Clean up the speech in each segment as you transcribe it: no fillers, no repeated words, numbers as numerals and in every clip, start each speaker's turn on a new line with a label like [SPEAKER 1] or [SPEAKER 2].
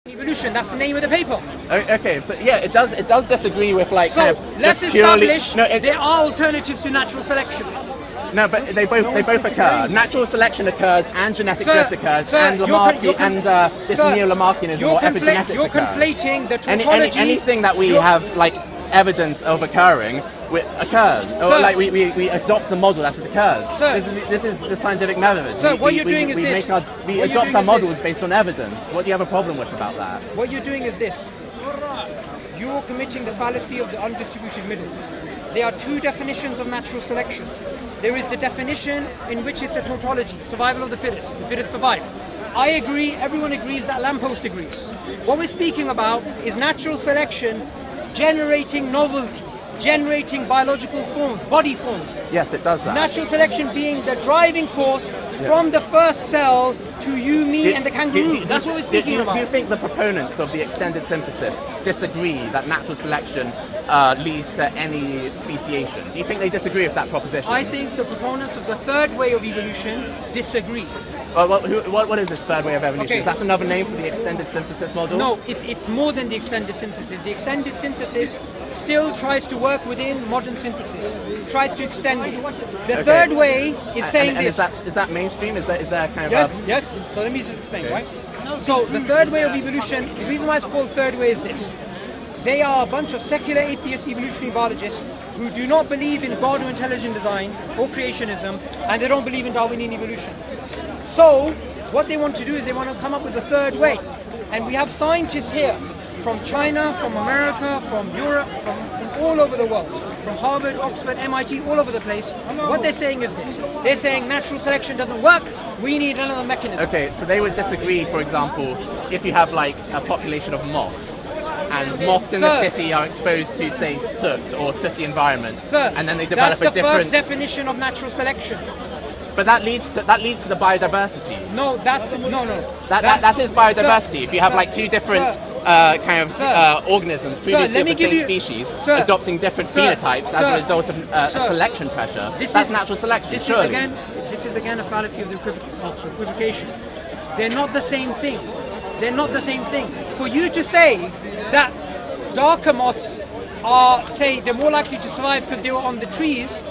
[SPEAKER 1] Evolution, that's the name of the paper.
[SPEAKER 2] Okay, so yeah, it does disagree with like
[SPEAKER 1] so
[SPEAKER 2] kind of
[SPEAKER 1] let's establish there are alternatives to natural selection.
[SPEAKER 2] No, but they both occur. Natural selection occurs, and genetic drift occurs, and this neo-Lamarckianism or epigenetics
[SPEAKER 1] You're
[SPEAKER 2] occurs.
[SPEAKER 1] conflating the tautology.
[SPEAKER 2] Anything that we have like evidence of occurring occurs. Or like we adopt the model as it occurs. This is the scientific method.
[SPEAKER 1] So what you're doing is this.
[SPEAKER 2] We adopt our models based on evidence. What do you have a problem with about that?
[SPEAKER 1] What you're doing is this. You're committing the fallacy of the undistributed middle. There are two definitions of natural selection. There is the definition in which it's a tautology, survival of the fittest survive. I agree, everyone agrees, that lamppost agrees. What we're speaking about is natural selection generating novelty, generating biological forms, body forms.
[SPEAKER 2] Yes, it does that.
[SPEAKER 1] Natural selection being the driving force from the first cell to you, me, and the kangaroo. That's what we're speaking about.
[SPEAKER 2] Do you think the proponents of the extended synthesis disagree that natural selection leads to any speciation? Do you think they disagree with that proposition?
[SPEAKER 1] I think the proponents of the third way of evolution disagree.
[SPEAKER 2] Well, what is this third way of evolution? Okay. Is that another name for the extended synthesis model?
[SPEAKER 1] No, it's more than the extended synthesis. The extended synthesis still tries to work within modern synthesis. It tries to extend it. The third way is saying this.
[SPEAKER 2] Is that mainstream? Is there kind
[SPEAKER 1] of yes. So let me just explain, right? So the third way of evolution, the reason why it's called third way is this. They are a bunch of secular atheist evolutionary biologists who do not believe in God or intelligent design or creationism, and they don't believe in Darwinian evolution. So what they want to do is they want to come up with a third way. And we have scientists here from China, from America, from Europe, from all over the world, from Harvard, Oxford, MIT, all over the place. What they're saying is this. They're saying natural selection doesn't work, we need another mechanism.
[SPEAKER 2] Okay, so they would disagree, for example, if you have like a population of moths, and moths in the city are exposed to, say, soot or sooty environments, and then they develop a different...
[SPEAKER 1] That's the first definition of natural selection.
[SPEAKER 2] But that leads to the biodiversity.
[SPEAKER 1] No, that's the, no.
[SPEAKER 2] That is biodiversity. If you have like two different organisms previously of the same species adopting different phenotypes as a result of selection pressure, that's natural selection. Surely.
[SPEAKER 1] This is again a fallacy of equivocation. They're not the same thing. They're not the same thing. For you to say that darker moths are, say, they're more likely to survive because they were on the trees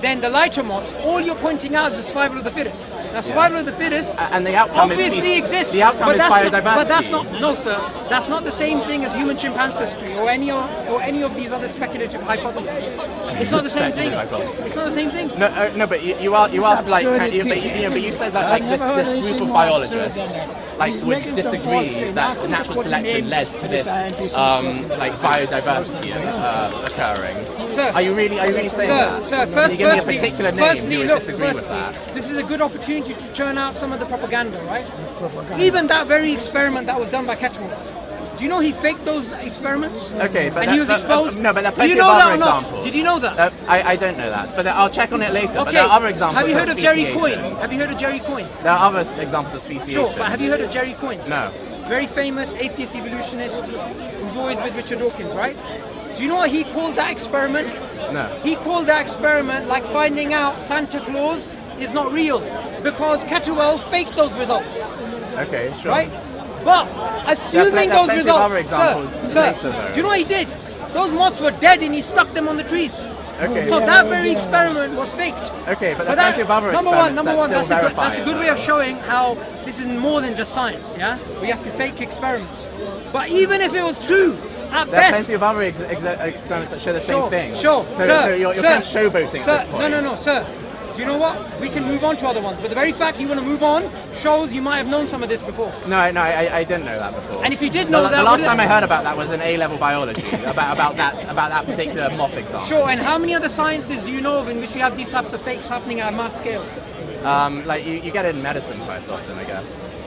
[SPEAKER 1] than the lighter moths, all you're pointing out is the survival of the fittest. Now, survival of the fittest
[SPEAKER 2] and the outcome
[SPEAKER 1] obviously exists.
[SPEAKER 2] The outcome is biodiversity.
[SPEAKER 1] But that's not, no, sir. That's not the same thing as human ancestry or any of these other speculative hypotheses. It's not the same thing. It's not the same thing.
[SPEAKER 2] No, but you asked like, but you said that like this group of biologists like would disagree that the natural selection led to this like biodiversity occurring.
[SPEAKER 1] Sir,
[SPEAKER 2] are you really saying that?
[SPEAKER 1] Sir,
[SPEAKER 2] can you give me a particular name you would disagree with that?
[SPEAKER 1] This is a good opportunity to churn out some of the propaganda, right? Even that very experiment that was done by Ketchel. Do you know he faked those experiments?
[SPEAKER 2] Okay, but
[SPEAKER 1] he was exposed.
[SPEAKER 2] No, but there are plenty of other examples.
[SPEAKER 1] Did you know that?
[SPEAKER 2] I don't know that, but I'll check on it later.
[SPEAKER 1] Okay.
[SPEAKER 2] But there are other examples.
[SPEAKER 1] Have you heard of 𝐤𝐤𝐤𝐞? Have you heard of 𝐤𝐤𝐤𝐞?
[SPEAKER 2] There are other examples of speciation.
[SPEAKER 1] Sure, but have you heard of 𝐤𝐤𝐤𝐞?
[SPEAKER 2] No.
[SPEAKER 1] Very famous atheist evolutionist who's always with Richard Dawkins, right? Do you know what he called that experiment?
[SPEAKER 2] No.
[SPEAKER 1] He called that experiment like finding out Santa Claus is not real because Ketchel faked those results.
[SPEAKER 2] Okay, sure.
[SPEAKER 1] Right? But assuming those results, sir, do you know what he did? Those moths were dead and he stuck them on the trees.
[SPEAKER 2] Okay.
[SPEAKER 1] So that very experiment was faked.
[SPEAKER 2] Okay, but there's plenty of other experiments
[SPEAKER 1] number one, that's a good way of
[SPEAKER 2] that.
[SPEAKER 1] showing how this is more than just science, yeah? We have to fake experiments. But even if it was true, at
[SPEAKER 2] there are
[SPEAKER 1] best...
[SPEAKER 2] plenty of other experiments that show the same thing.
[SPEAKER 1] Sure,
[SPEAKER 2] so you're kind of showboating at this point.
[SPEAKER 1] No, sir. Do you know what? We can move on to other ones, but the very fact you want to move on shows you might have known some of this before.
[SPEAKER 2] No, I didn't know that before.
[SPEAKER 1] And if you did know that,
[SPEAKER 2] the last time I heard about that was in A-level biology about that particular moth example.
[SPEAKER 1] Sure. And how many other sciences do you know of in which you have these types of fakes happening at a mass scale?
[SPEAKER 2] Like you get it in medicine quite often, I guess.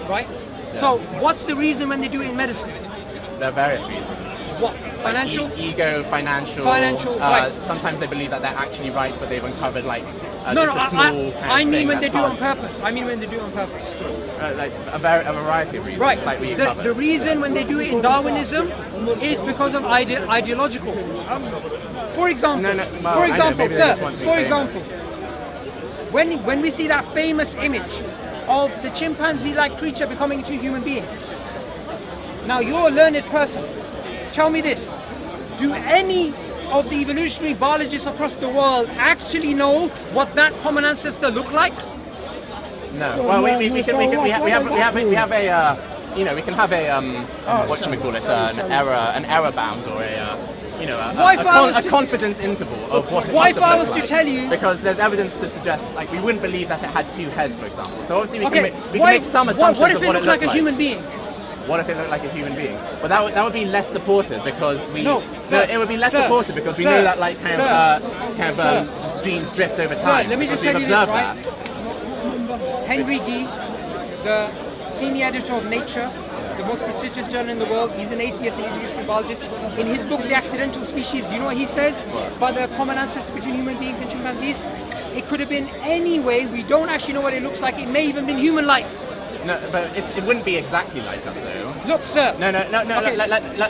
[SPEAKER 1] Right.
[SPEAKER 2] Yeah.
[SPEAKER 1] So what's the reason when they do it in medicine?
[SPEAKER 2] There are various reasons.
[SPEAKER 1] What? Financial?
[SPEAKER 2] Like ego, financial.
[SPEAKER 1] Right.
[SPEAKER 2] Sometimes they believe that they're actually right, but they've uncovered like
[SPEAKER 1] I mean when they do it on purpose.
[SPEAKER 2] Like a variety of reasons.
[SPEAKER 1] Right.
[SPEAKER 2] Like
[SPEAKER 1] The reason when they do it in Darwinism is because of ideological. For example, when we see that famous image of the chimpanzee-like creature becoming into a human being, Now you're a learned person. Tell me this. Do any of the evolutionary biologists across the world actually know what that common ancestor looked like?
[SPEAKER 2] No. Well, we have a you know, we can have a an error bound or a confidence interval of what it
[SPEAKER 1] What if
[SPEAKER 2] must have
[SPEAKER 1] I
[SPEAKER 2] looked
[SPEAKER 1] was to
[SPEAKER 2] like.
[SPEAKER 1] tell you?
[SPEAKER 2] Because there's evidence to suggest, like, we wouldn't believe that it had two heads, for example. So obviously we can make some assumptions
[SPEAKER 1] what if
[SPEAKER 2] of
[SPEAKER 1] it
[SPEAKER 2] what
[SPEAKER 1] looked
[SPEAKER 2] it
[SPEAKER 1] like
[SPEAKER 2] looked
[SPEAKER 1] a human being?
[SPEAKER 2] What if it looked like a human being? But that would be less supported because we.
[SPEAKER 1] No, sir,
[SPEAKER 2] it would be less
[SPEAKER 1] sir,
[SPEAKER 2] supported because we
[SPEAKER 1] sir,
[SPEAKER 2] know that, like,
[SPEAKER 1] sir,
[SPEAKER 2] genes drift over time.
[SPEAKER 1] Let me just
[SPEAKER 2] because
[SPEAKER 1] tell you
[SPEAKER 2] we've
[SPEAKER 1] this,
[SPEAKER 2] observed
[SPEAKER 1] right?
[SPEAKER 2] that.
[SPEAKER 1] Henry Ghee, the senior editor of Nature, the most prestigious journal in the world, he's an atheist and evolutionary biologist. In his book, The Accidental Species, do you know what he says about the common ancestor between human beings and chimpanzees? It could have been any way. We don't actually know what it looks like. It may even been human-like.
[SPEAKER 2] No, but it wouldn't be exactly like us, though.
[SPEAKER 1] Look, sir.
[SPEAKER 2] No.
[SPEAKER 1] Okay,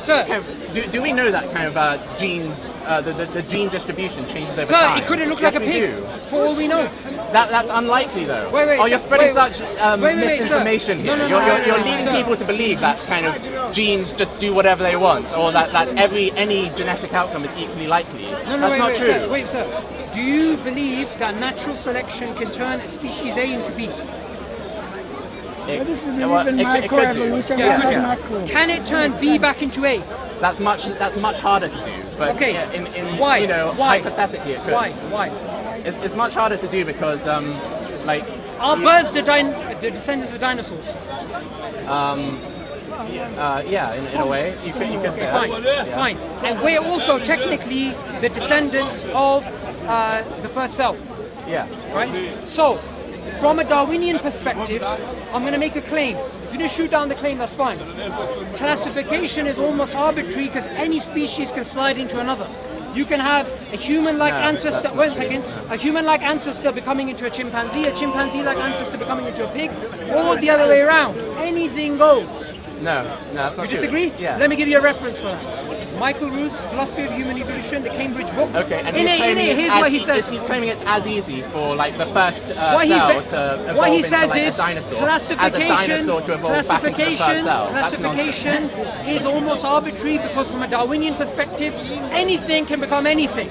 [SPEAKER 1] sir.
[SPEAKER 2] Kind of, do we know that kind of genes, the gene distribution changes over
[SPEAKER 1] Sir,
[SPEAKER 2] time?
[SPEAKER 1] it could have looked
[SPEAKER 2] Yes,
[SPEAKER 1] like a
[SPEAKER 2] we
[SPEAKER 1] pig,
[SPEAKER 2] do.
[SPEAKER 1] for all we know.
[SPEAKER 2] That's unlikely, though.
[SPEAKER 1] Wait,
[SPEAKER 2] oh, you're
[SPEAKER 1] sir,
[SPEAKER 2] spreading
[SPEAKER 1] wait,
[SPEAKER 2] such
[SPEAKER 1] wait,
[SPEAKER 2] misinformation
[SPEAKER 1] sir.
[SPEAKER 2] here.
[SPEAKER 1] No,
[SPEAKER 2] You're leading
[SPEAKER 1] sir.
[SPEAKER 2] people to believe that kind of genes just do whatever they want, or that any genetic outcome is equally likely. That's not true.
[SPEAKER 1] Sir, wait, sir. Do you believe that natural selection can turn species A into B?
[SPEAKER 2] It could do.
[SPEAKER 1] Can it turn B back into A?
[SPEAKER 2] That's much harder to do. But
[SPEAKER 1] Okay.
[SPEAKER 2] Why?
[SPEAKER 1] Why?
[SPEAKER 2] Hypothetically, it could.
[SPEAKER 1] Why?
[SPEAKER 2] It's much harder to do because
[SPEAKER 1] Are birds the descendants of dinosaurs?
[SPEAKER 2] Yeah, in a way, you could say
[SPEAKER 1] Fine,
[SPEAKER 2] that. Yeah.
[SPEAKER 1] fine. And we're also technically the descendants of the first cell,
[SPEAKER 2] Yeah.
[SPEAKER 1] right? So, from a Darwinian perspective, I'm going to make a claim. If you just shoot down the claim, that's fine. Classification is almost arbitrary because any species can slide into another. You can have a human-like ancestor.
[SPEAKER 2] that's
[SPEAKER 1] Wait a
[SPEAKER 2] not true.
[SPEAKER 1] second. A human-like ancestor becoming into a chimpanzee-like ancestor becoming into a pig, or the other way around. Anything goes.
[SPEAKER 2] No, that's not
[SPEAKER 1] You
[SPEAKER 2] true.
[SPEAKER 1] disagree?
[SPEAKER 2] Yeah.
[SPEAKER 1] Let me give you a reference for that. Michael Roos, Philosophy of Human Evolution, the Cambridge book.
[SPEAKER 2] Okay, and
[SPEAKER 1] here's what he says.
[SPEAKER 2] he's claiming it's as easy for, like, the first
[SPEAKER 1] What he
[SPEAKER 2] cell
[SPEAKER 1] be-
[SPEAKER 2] to evolve
[SPEAKER 1] what he
[SPEAKER 2] into,
[SPEAKER 1] says
[SPEAKER 2] like,
[SPEAKER 1] is
[SPEAKER 2] a dinosaur,
[SPEAKER 1] classification,
[SPEAKER 2] as a dinosaur to evolve back into the first cell. That's nonsense.
[SPEAKER 1] classification is almost arbitrary because from a Darwinian perspective, anything can become anything.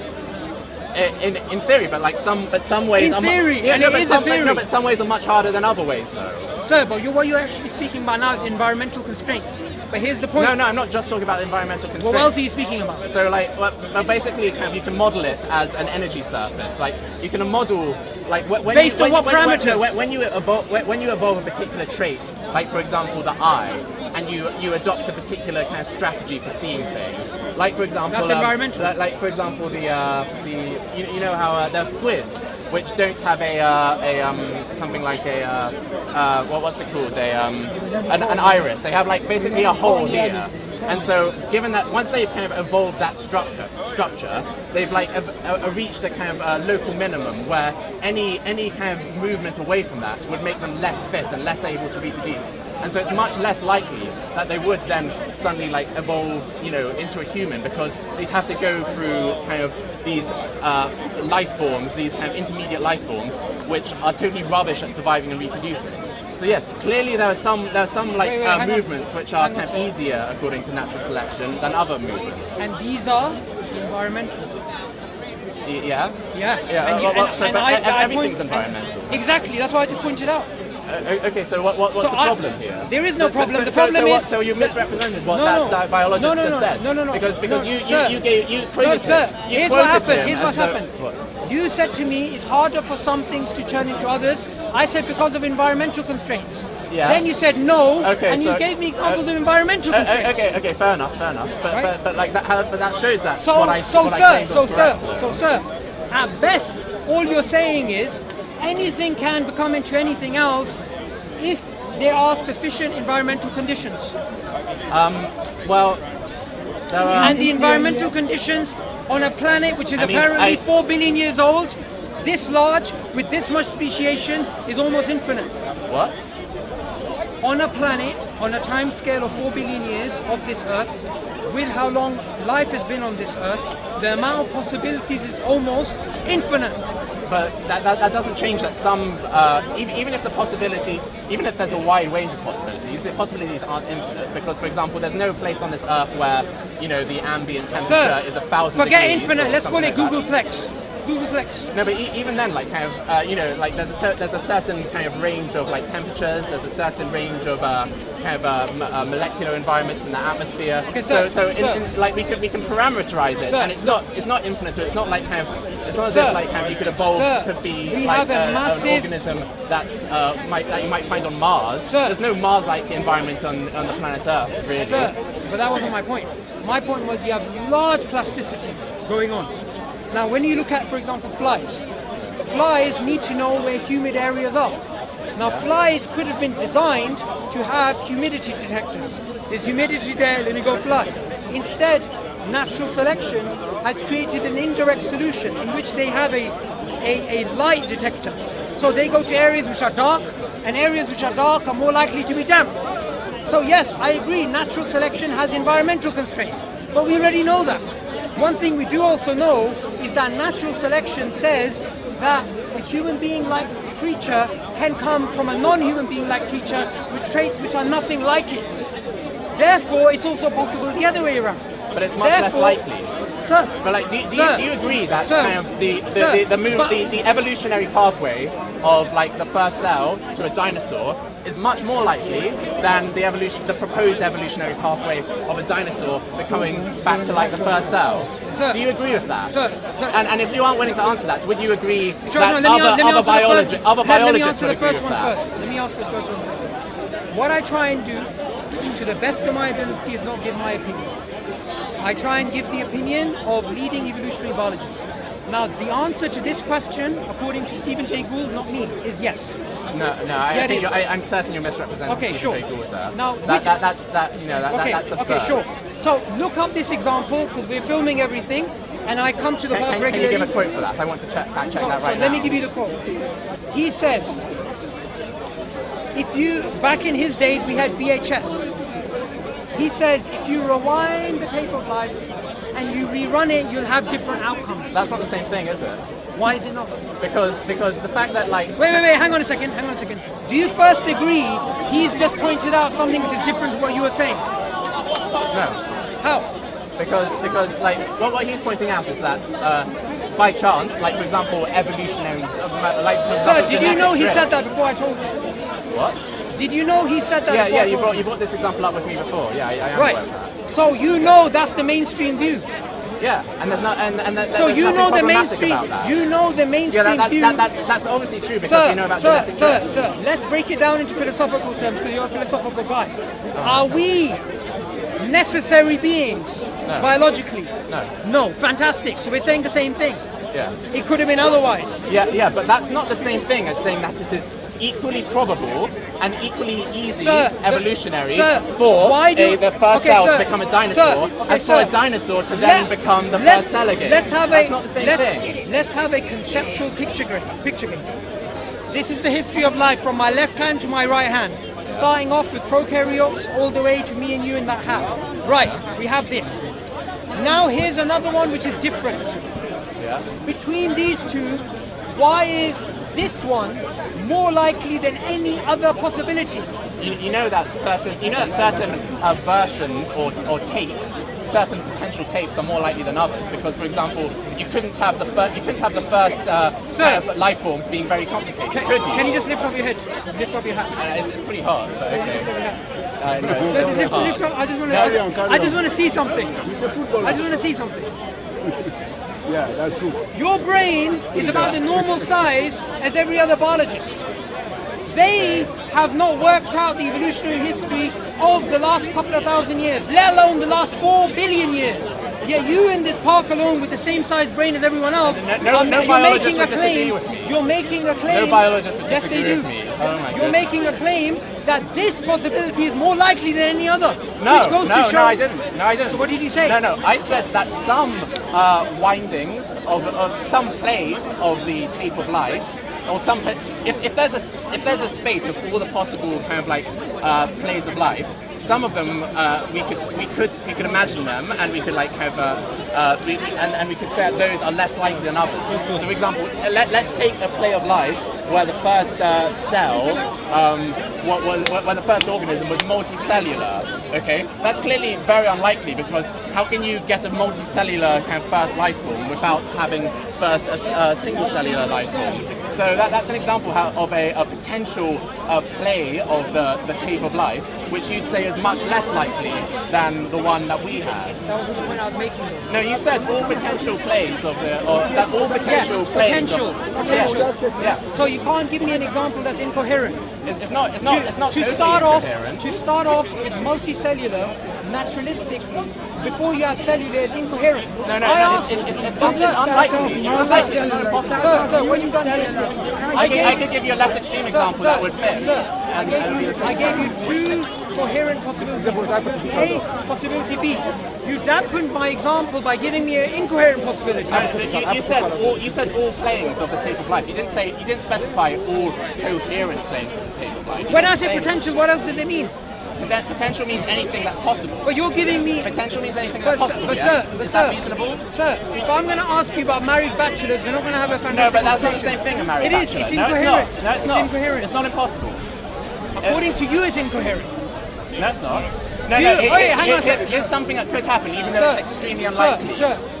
[SPEAKER 2] In theory, but some ways.
[SPEAKER 1] In theory, and it is a theory.
[SPEAKER 2] No, but some ways are much harder than other ways, though.
[SPEAKER 1] Sir, but what you're actually speaking about now is environmental constraints. But here's the point.
[SPEAKER 2] No, I'm not just talking about environmental constraints.
[SPEAKER 1] What else are you speaking about?
[SPEAKER 2] So, like, well, basically, you can model it as an energy surface. Like, you can model, like,
[SPEAKER 1] Based on what parameters?
[SPEAKER 2] When you evolve a particular trait, like, for example, the eye, and you adopt a particular kind of strategy for seeing things. Like, for example,
[SPEAKER 1] That's environmental.
[SPEAKER 2] Like, for example, you know how there are squids which don't have something like what's it called, an iris. They have, like, basically a hole here. And so, given that once they've kind of evolved that structure, they've, like, reached a kind of local minimum where any kind of movement away from that would make them less fit and less able to reproduce. And so it's much less likely that they would then suddenly, like, evolve, into a human, because they'd have to go through kind of these life forms, these kind of intermediate life forms, which are totally rubbish at surviving and reproducing. So yes, clearly there are some movements which are kind of easier according to natural selection than other movements.
[SPEAKER 1] And these are environmental.
[SPEAKER 2] Yeah.
[SPEAKER 1] Yeah.
[SPEAKER 2] Everything's environmental.
[SPEAKER 1] Exactly. That's why I just pointed out.
[SPEAKER 2] Okay, so what's the problem here?
[SPEAKER 1] There is no problem. The problem is.
[SPEAKER 2] So you misrepresented what that biologist just said.
[SPEAKER 1] No.
[SPEAKER 2] Because you quoted
[SPEAKER 1] No, sir.
[SPEAKER 2] him.
[SPEAKER 1] Here's what happened. Here's
[SPEAKER 2] as
[SPEAKER 1] what
[SPEAKER 2] though-
[SPEAKER 1] happened.
[SPEAKER 2] What?
[SPEAKER 1] You said to me it's harder for some things to turn into others. I said because of environmental constraints.
[SPEAKER 2] Yeah.
[SPEAKER 1] Then you said no,
[SPEAKER 2] Okay,
[SPEAKER 1] and you
[SPEAKER 2] so-
[SPEAKER 1] gave me examples of environmental constraints.
[SPEAKER 2] Okay, fair enough.
[SPEAKER 1] Right?
[SPEAKER 2] But like that, but that shows that
[SPEAKER 1] So,
[SPEAKER 2] what I claimed was correct, though.
[SPEAKER 1] sir, at best, all you're saying is anything can become into anything else if there are sufficient environmental conditions.
[SPEAKER 2] Well, there are.
[SPEAKER 1] And the environmental conditions on a planet which is
[SPEAKER 2] I mean,
[SPEAKER 1] apparently
[SPEAKER 2] I-
[SPEAKER 1] 4 billion years old, this large, with this much speciation, is almost infinite.
[SPEAKER 2] What?
[SPEAKER 1] On a planet, on a time scale of 4 billion years of this Earth, with how long life has been on this Earth, the amount of possibilities is almost infinite.
[SPEAKER 2] but that doesn't change that some, even if the possibility, even if there's a wide range of possibilities, the possibilities aren't infinite. Because, for example, there's no place on this earth where, you know, the ambient temperature is 1,000 degrees.
[SPEAKER 1] Forget infinite. Let's call it Googleplex. Googleplex.
[SPEAKER 2] No, but even then, like kind of, you know, like there's a certain kind of range of like temperatures. There's a certain range of kind of molecular environments in the atmosphere. Okay, so like we can parameterize it, and it's not infinite. So it's not like kind of. It's not as if like kind of you could evolve to be like an organism that's that you might find on Mars. There's no Mars-like environment on the planet Earth, really.
[SPEAKER 1] But that wasn't my point. My point was you have large plasticity going on. Now, when you look at, for example, flies need to know where humid areas are. Now, flies could have been designed to have humidity detectors. There's humidity there, let me go fly. Instead, natural selection has created an indirect solution in which they have a light detector. So they go to areas which are dark, and areas which are dark are more likely to be damp. So yes, I agree, natural selection has environmental constraints, but we already know that. One thing we do also know is that natural selection says that a human being-like creature can come from a non-human being-like creature with traits which are nothing like it. Therefore, it's also possible the other way around.
[SPEAKER 2] But it's much less likely.
[SPEAKER 1] Sir,
[SPEAKER 2] but like, do you agree that kind of the evolutionary pathway of like the first cell to a dinosaur is much more likely than the proposed evolutionary pathway of a dinosaur becoming back to like the first cell? Do you agree with that? And if you aren't willing to answer that, would you agree that other biologists would agree with that?
[SPEAKER 1] Let me answer the first one first. What I try and do, to the best of my ability, is not give my opinion. I try and give the opinion of leading evolutionary biologists. Now, the answer to this question, according to Stephen Jay Gould, not me, is yes.
[SPEAKER 2] I'm certain you're misrepresenting Stephen Jay Gould there.
[SPEAKER 1] Now,
[SPEAKER 2] that's absurd.
[SPEAKER 1] Okay, sure. So look up this example because we're filming everything, and I come to the park regularly.
[SPEAKER 2] Can you give a quote for that? I want to fact check that right now.
[SPEAKER 1] So let me give you the quote. He says, back in his days we had VHS. He says, if you rewind the tape of life and you rerun it, you'll have different outcomes.
[SPEAKER 2] That's not the same thing, is it?
[SPEAKER 1] Why is it not?
[SPEAKER 2] Because the fact that like...
[SPEAKER 1] Wait, hang on a second. Do you first agree he's just pointed out something which is different to what you were saying?
[SPEAKER 2] No.
[SPEAKER 1] How?
[SPEAKER 2] Because like, what he's pointing out is that by chance, like for example, evolutionary...
[SPEAKER 1] Sir, did you know he said that before I told you?
[SPEAKER 2] What?
[SPEAKER 1] Did you know he said that?
[SPEAKER 2] Yeah, you brought this example up with me before. Yeah, I am aware of that.
[SPEAKER 1] So you know that's the mainstream view.
[SPEAKER 2] Yeah, and there's not,
[SPEAKER 1] so you know the mainstream. You know the mainstream view.
[SPEAKER 2] That's obviously true because we know about genetic drift.
[SPEAKER 1] Sir, let's break it down into philosophical terms because you're a philosophical guy. Are we necessary beings biologically? No. Fantastic. So we're saying the same thing.
[SPEAKER 2] Yeah.
[SPEAKER 1] It could have been otherwise.
[SPEAKER 2] Yeah, but that's not the same thing as saying that it is equally probable and equally easy evolutionary for the first cell to become a dinosaur as for a dinosaur to then become the first cell again. That's not the same thing.
[SPEAKER 1] Let's have a conceptual picture game. This is the history of life from my left hand to my right hand, starting off with prokaryotes all the way to me and you in that hat. Right, we have this. Now here's another one which is different.
[SPEAKER 2] Yeah.
[SPEAKER 1] Between these two, why is this one more likely than any other possibility?
[SPEAKER 2] You know that certain versions or tapes, certain potential tapes are more likely than others because, for example, you couldn't have the first life forms being very complicated, could you?
[SPEAKER 1] Can you just lift up your head? Lift up your hat.
[SPEAKER 2] It's pretty hard, but okay.
[SPEAKER 1] Lift up. I just want to see something.
[SPEAKER 3] Yeah, that's good.
[SPEAKER 1] Your brain is about the normal size as every other biologist. They have not worked out the evolutionary history of the last couple of thousand years, let alone the last 4 billion years. Yet you in this park alone with the same size brain as everyone else,
[SPEAKER 2] no biologist would disagree with me.
[SPEAKER 1] You're making a claim.
[SPEAKER 2] No biologist would disagree with me. Oh my
[SPEAKER 1] You're making a claim that this possibility is more likely than any other.
[SPEAKER 2] No,
[SPEAKER 1] which goes to show,
[SPEAKER 2] I didn't.
[SPEAKER 1] So what did you say?
[SPEAKER 2] No, I said that some windings of some plays of the tape of life, or some if there's a space of all the possible kind of like plays of life, some of them we could imagine them, and we could like have and we could say that those are less likely than others. So, for example, let's take a play of life where the first cell, where the first organism was multicellular. Okay, that's clearly very unlikely, because how can you get a multicellular kind of first life form without having first a single cellular life form? So that's an example of a potential play of the tape of life, which you'd say is much less likely than the one that we had.
[SPEAKER 1] That wasn't the point I was making.
[SPEAKER 2] No, you said all potential planes of that all potential planes.
[SPEAKER 1] Potential.
[SPEAKER 2] Yeah.
[SPEAKER 1] So you can't give me an example that's incoherent.
[SPEAKER 2] It's not
[SPEAKER 1] To
[SPEAKER 2] totally
[SPEAKER 1] start
[SPEAKER 2] incoherent.
[SPEAKER 1] off with multicellular, naturalistic, before you have cellular is incoherent.
[SPEAKER 2] No, it's unlikely. It's unlikely. It's not impossible.
[SPEAKER 1] Sir, what you've done here is this.
[SPEAKER 2] I could give you a less extreme example that would fit.
[SPEAKER 1] I gave you two coherent possibilities. Possibility A, possibility B. You dampened my example by giving me an incoherent possibility.
[SPEAKER 2] You said all planes of the tape of life. You didn't specify all coherent planes of the tape of life.
[SPEAKER 1] When I say potential, what else does it mean?
[SPEAKER 2] Potential means anything that's possible.
[SPEAKER 1] But you're giving me...
[SPEAKER 2] Potential means anything that's possible,
[SPEAKER 1] Is
[SPEAKER 2] that reasonable?
[SPEAKER 1] Sir, if I'm going to ask you about married bachelors, we're not going to have a fantastic
[SPEAKER 2] No, but that's not the
[SPEAKER 1] conversation.
[SPEAKER 2] same thing, a married
[SPEAKER 1] It is,
[SPEAKER 2] bachelor.
[SPEAKER 1] it's incoherent.
[SPEAKER 2] No, it's not.
[SPEAKER 1] Incoherent.
[SPEAKER 2] It's not impossible.
[SPEAKER 1] According to you, it's incoherent.
[SPEAKER 2] No, it's not. It's something that could happen, even though it's extremely unlikely.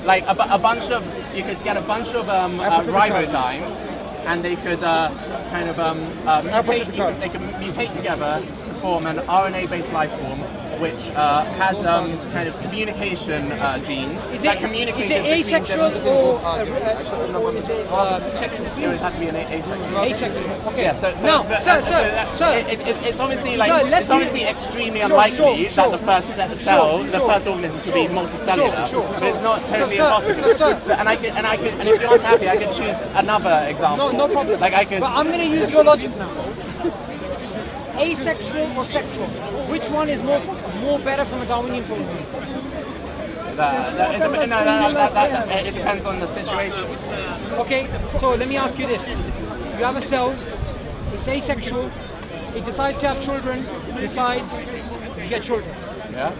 [SPEAKER 2] Like a bunch of, you could get a bunch of ribozymes, and they could mutate together to form an RNA-based life form, which had kind of communication genes.
[SPEAKER 1] Is it asexual or is it sexual?
[SPEAKER 2] It would have to be an asexual.
[SPEAKER 1] Asexual. Okay.
[SPEAKER 2] Yeah. So it's obviously it's obviously extremely unlikely that the first cell, the first organism, could be multicellular. But it's not totally impossible. And if you're not happy, I could choose another example.
[SPEAKER 1] No problem.
[SPEAKER 2] Like I could.
[SPEAKER 1] But I'm going to use your logic now. Asexual or sexual? Which one is more better from a Darwinian point of view?
[SPEAKER 2] It depends on the situation.
[SPEAKER 1] Okay, so let me ask you this. You have a cell, it's asexual, it decides to have children, decides to get children.
[SPEAKER 2] Yeah.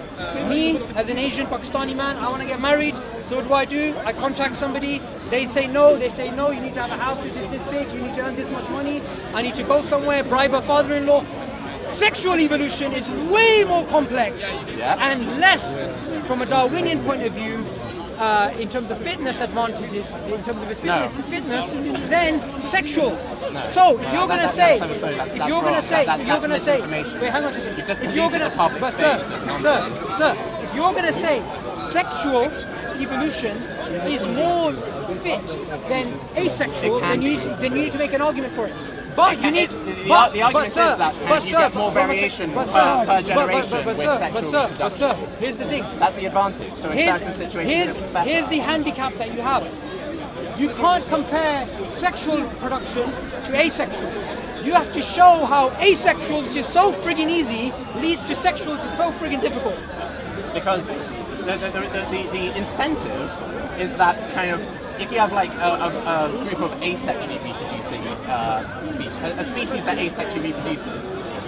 [SPEAKER 1] Me, as an Asian Pakistani man, I want to get married, so what do? I contact somebody, they say no, you need to have a house which is this big, you need to earn this much money, I need to go somewhere, bribe a father-in-law. Sexual evolution is way more complex and less, from a Darwinian point of view, in terms of fitness advantages, in terms of its fitness and fitness, than sexual. So if you're going to say, wait, hang on a second. If you're going to, sir, if you're going to say sexual evolution is more fit than asexual, then you need to make an argument for it. But you need.
[SPEAKER 2] The argument is that you get more variation per generation with sexual reproduction.
[SPEAKER 1] But sir, here's the thing.
[SPEAKER 2] That's the advantage. So in certain situations, it's better.
[SPEAKER 1] Here's the handicap that you have. You can't compare sexual production to asexual. You have to show how asexual, which is so friggin' easy, leads to sexual, which is so friggin' difficult.
[SPEAKER 2] Because the incentive is that kind of, if you have like a group of asexually reproducing species, a species that asexually reproduces,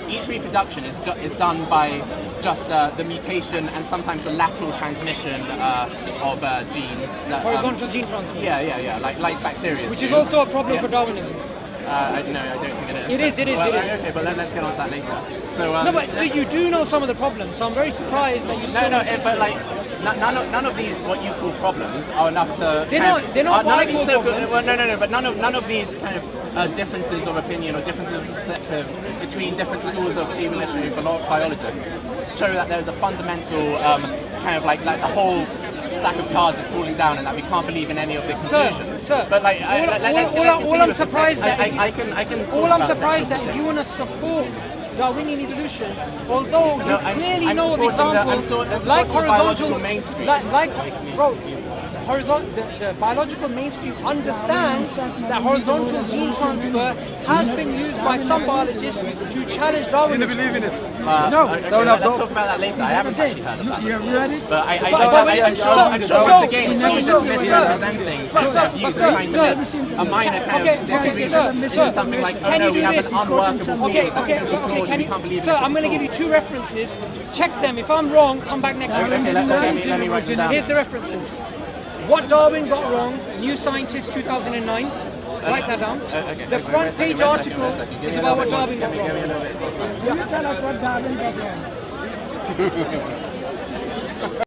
[SPEAKER 2] each reproduction is done by just the mutation and sometimes the lateral transmission of genes.
[SPEAKER 1] Horizontal gene transfer.
[SPEAKER 2] Yeah, like bacteria.
[SPEAKER 1] Which is also a problem for Darwinism.
[SPEAKER 2] I don't think it is.
[SPEAKER 1] It is.
[SPEAKER 2] Okay, but let's get on to that later. So,
[SPEAKER 1] so you do know some of the problems, so I'm very surprised that you still
[SPEAKER 2] but like, none of these, what you call problems, are enough to...
[SPEAKER 1] They're not what I call problems.
[SPEAKER 2] But none of these kind of differences of opinion or differences of perspective between different schools of evolutionary biologists show that there's a fundamental kind of like the whole stack of cards is falling down, and that we can't believe in any of the conclusions.
[SPEAKER 1] Sir,
[SPEAKER 2] but like,
[SPEAKER 1] all I'm surprised that you want to support Darwinian evolution, although you clearly know of examples like horizontal mainstream. The biological mainstream understands that horizontal gene transfer has been used by some biologists to challenge Darwinism.
[SPEAKER 3] You believe in it?
[SPEAKER 2] Let's talk about that later. I haven't actually heard of that.
[SPEAKER 4] You have read it?
[SPEAKER 2] But I'm sure once again, it's just misrepresenting their views and trying to make a minor kind of disagreement into something like, oh no, we have an unworkable
[SPEAKER 1] Okay, sir, I'm going to give you 2 references. Check them. If I'm wrong, come back next week.
[SPEAKER 2] Okay, let me write them down.
[SPEAKER 1] Here's the references. What Darwin got wrong, New Scientist 2009. Write that down. The front page article is about what Darwin got wrong.
[SPEAKER 4] Can you tell us what Darwin got wrong?